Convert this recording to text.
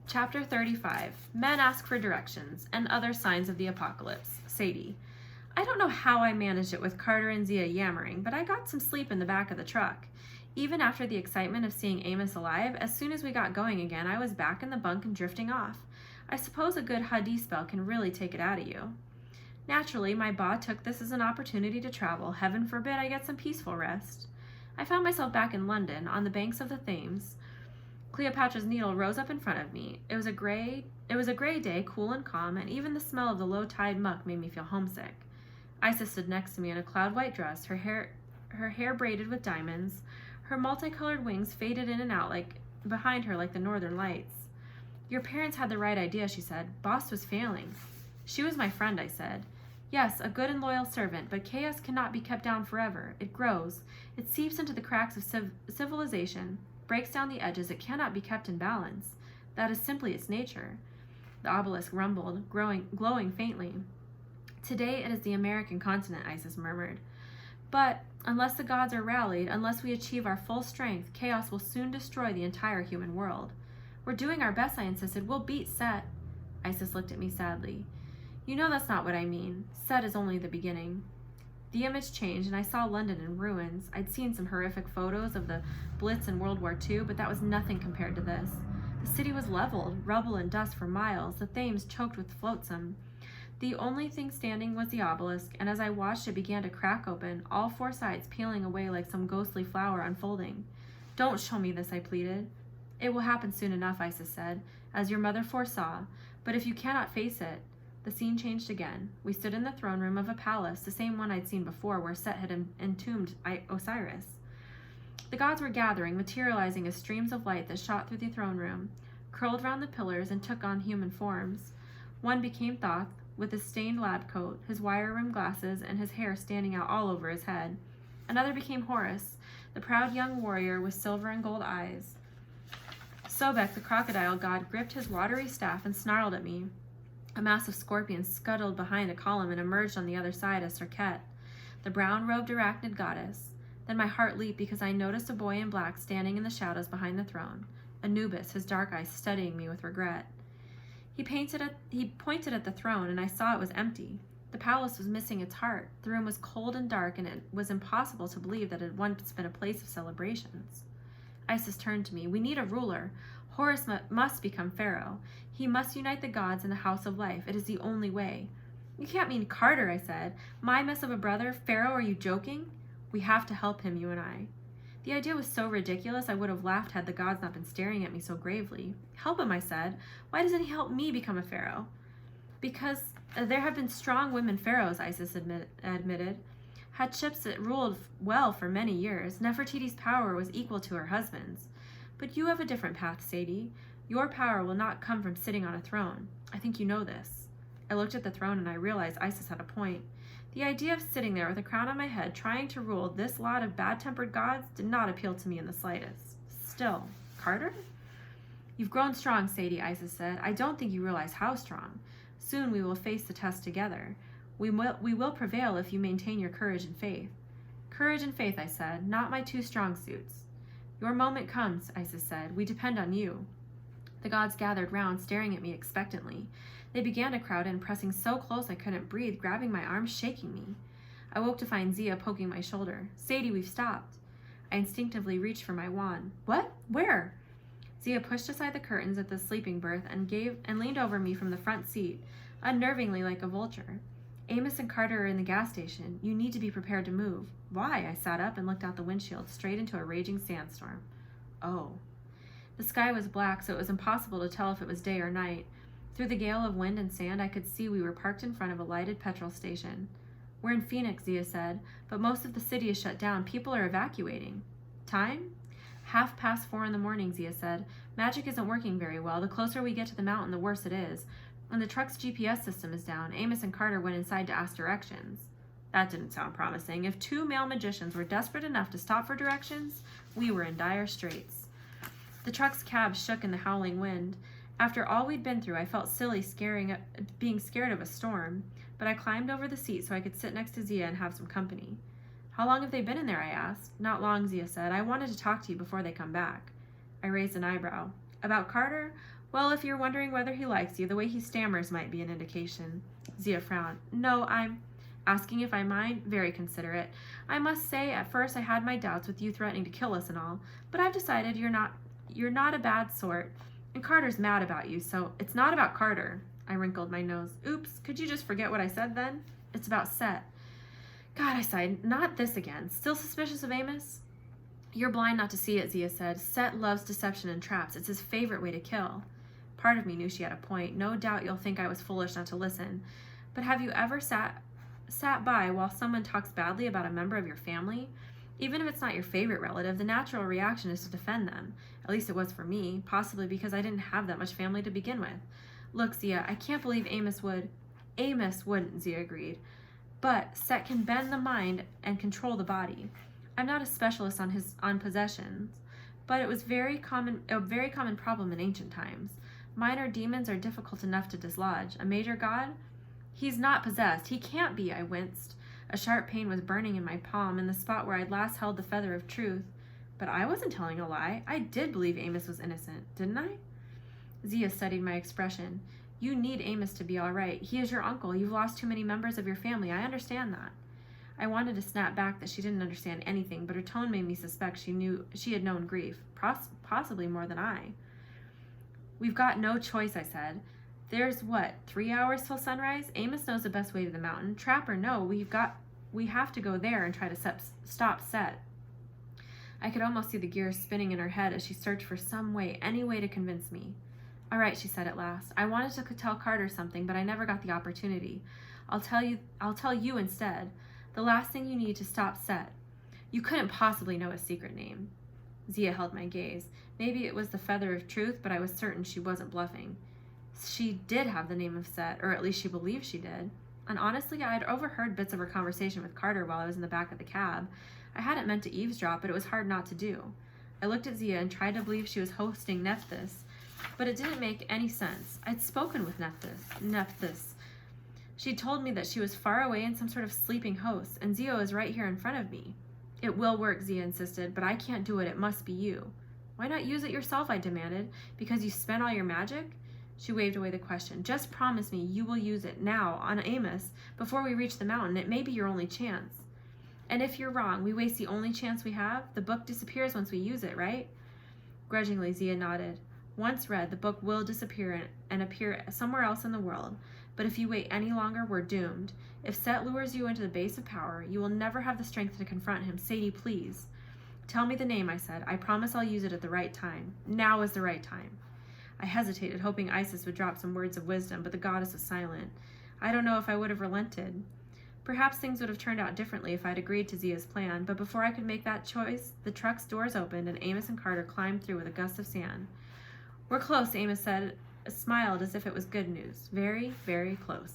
Chapter 35. Men Ask for Directions and Other Signs of the Apocalypse. Sadie. I don't know how I managed it with Carter and Zia yammering, but I got some sleep in the back of the truck. Even after the excitement of seeing Amos alive, as soon as we got going again, I was back in the bunk and drifting off. I suppose a good Hadi spell can really take it out of you. Naturally, my ba took this as an opportunity to travel. Heaven forbid I get some peaceful rest. I found myself back in London, on the banks of the Thames. Cleopatra's Needle rose up in front of me. It was a gray day, cool and calm, and even the smell of the low-tide muck made me feel homesick. Isis stood next to me in a cloud-white dress, her hair braided with diamonds, her multicolored wings faded in and out behind her like the northern lights. Your parents had the right idea, she said. Boss was failing. She was my friend, I said. Yes, a good and loyal servant, but chaos cannot be kept down forever. It grows. It seeps into the cracks of civilization, breaks down the edges. It cannot be kept in balance. That is simply its nature. The obelisk rumbled, glowing faintly. Today it is the American continent, Isis murmured. But unless the gods are rallied, unless we achieve our full strength, chaos will soon destroy the entire human world. We're doing our best, I insisted. We'll beat Set. Isis looked at me sadly. You know that's not what I mean. Set is only the beginning. The image changed, and I saw London in ruins. I'd seen some horrific photos of the Blitz in World War II, but that was nothing compared to this. The city was leveled, rubble and dust for miles, the Thames choked with flotsam. The only thing standing was the obelisk, and as I watched it began to crack open, all four sides peeling away like some ghostly flower unfolding. Don't show me this, I pleaded. It will happen soon enough, Isis said, as your mother foresaw, but if you cannot face it. The scene changed again. We stood in the throne room of a palace, the same one I'd seen before, where Set had entombed Osiris. The gods were gathering, materializing as streams of light that shot through the throne room, curled round the pillars, and took on human forms. One became Thoth, with his stained lab coat, his wire-rimmed glasses, and his hair standing out all over his head. Another became Horus, the proud young warrior with silver and gold eyes. Sobek, the crocodile god, gripped his watery staff and snarled at me. A mass of scorpions scuttled behind a column and emerged on the other side as Serket, the brown-robed arachnid goddess. Then my heart leaped because I noticed a boy in black standing in the shadows behind the throne, Anubis, his dark eyes studying me with regret. He pointed at the throne, and I saw it was empty. The palace was missing its heart. The room was cold and dark, and it was impossible to believe that it had once been a place of celebrations. Isis turned to me. We need a ruler. Horus must become pharaoh. He must unite the gods in the house of life. It is the only way. You can't mean Carter, I said. My mess of a brother? Pharaoh, are you joking? We have to help him, you and I. The idea was so ridiculous I would have laughed had the gods not been staring at me so gravely. Help him, I said. Why doesn't he help me become a pharaoh? Because there have been strong women pharaohs, Isis admitted. Hatshepsut that ruled well for many years. Nefertiti's power was equal to her husband's. But you have a different path, Sadie. Your power will not come from sitting on a throne. I think you know this. I looked at the throne and I realized Isis had a point. The idea of sitting there with a crown on my head, trying to rule this lot of bad-tempered gods, did not appeal to me in the slightest. Still, Carter? You've grown strong, Sadie, Isis said. I don't think you realize how strong. Soon we will face the test together. We will prevail if you maintain your courage and faith. Courage and faith, I said, not my two strong suits. Your moment comes, Isis said. We depend on you. The gods gathered round, staring at me expectantly. They began to crowd in, pressing so close I couldn't breathe, grabbing my arms, shaking me. I woke to find Zia poking my shoulder. Sadie, we've stopped. I instinctively reached for my wand. What? Where? Zia pushed aside the curtains at the sleeping berth and leaned over me from the front seat, unnervingly like a vulture. Amos and Carter are in the gas station. You need to be prepared to move. Why? I sat up and looked out the windshield, straight into a raging sandstorm. Oh. The sky was black, so it was impossible to tell if it was day or night. Through the gale of wind and sand, I could see we were parked in front of a lighted petrol station. We're in Phoenix, Zia said, but most of the city is shut down. People are evacuating. Time? 4:30 in the morning, Zia said. Magic isn't working very well. The closer we get to the mountain, the worse it is. And the truck's GPS system is down. Amos and Carter went inside to ask directions. That didn't sound promising. If two male magicians were desperate enough to stop for directions, we were in dire straits. The truck's cab shook in the howling wind. After all we'd been through, I felt silly being scared of a storm, but I climbed over the seat so I could sit next to Zia and have some company. How long have they been in there, I asked. Not long, Zia said. I wanted to talk to you before they come back. I raised an eyebrow. About Carter? Well, if you're wondering whether he likes you, the way he stammers might be an indication. Zia frowned. No, I'm asking if I mind. Very considerate. I must say, at first I had my doubts with you threatening to kill us and all, but I've decided you're not a bad sort, and Carter's mad about you, so it's not about Carter. I wrinkled my nose. Oops, could you just forget what I said then? It's about Set. God, I sighed. Not this again. Still suspicious of Amos? You're blind not to see it, Zia said. Set loves deception and traps. It's his favorite way to kill. Part of me knew she had a point. No doubt you'll think I was foolish not to listen. But have you ever sat by while someone talks badly about a member of your family? Even if it's not your favorite relative, the natural reaction is to defend them. At least it was for me, possibly because I didn't have that much family to begin with. Look, Zia, I can't believe Amos would. Amos wouldn't, Zia agreed. But Set can bend the mind and control the body. I'm not a specialist on possessions, but it was a very common problem in ancient times. Minor demons are difficult enough to dislodge. A major god? He's not possessed. He can't be, I winced. A sharp pain was burning in my palm, in the spot where I'd last held the feather of truth. But I wasn't telling a lie. I did believe Amos was innocent, didn't I? Zia studied my expression. You need Amos to be all right. He is your uncle. You've lost too many members of your family. I understand that. I wanted to snap back that she didn't understand anything, but her tone made me suspect she had known grief, possibly more than I. We've got no choice, I said. There's 3 hours till sunrise? Amos knows the best way to the mountain. Trap or no, we have to go there and try to stop Set. I could almost see the gears spinning in her head as she searched for any way to convince me. All right, she said at last. I wanted to tell Carter something, but I never got the opportunity. I'll tell you instead. The last thing you need to stop Set. You couldn't possibly know his secret name. Zia held my gaze. Maybe it was the feather of truth, but I was certain she wasn't bluffing. She did have the name of Set, or at least she believed she did. And honestly, I had overheard bits of her conversation with Carter while I was in the back of the cab. I hadn't meant to eavesdrop, but it was hard not to do. I looked at Zia and tried to believe she was hosting Nephthys, but it didn't make any sense. I'd spoken with Nephthys. She'd told me that she was far away in some sort of sleeping host, and Zia is right here in front of me. It will work, Zia insisted, but I can't do it. It must be you. Why not use it yourself, I demanded. Because you spent all your magic? She waved away the question. Just promise me you will use it now on Amos before we reach the mountain. It may be your only chance. And if you're wrong, we waste the only chance we have? The book disappears once we use it, right? Grudgingly, Zia nodded. Once read, the book will disappear and appear somewhere else in the world. But if you wait any longer, we're doomed. If Set lures you into the base of power, you will never have the strength to confront him. Sadie, please. Tell me the name, I said. I promise I'll use it at the right time. Now is the right time. I hesitated, hoping Isis would drop some words of wisdom, but the goddess was silent. I don't know if I would have relented. Perhaps things would have turned out differently if I'd agreed to Zia's plan, but before I could make that choice, the truck's doors opened and Amos and Carter climbed through with a gust of sand. We're close, Amos said, smiled as if it was good news. Very, very close.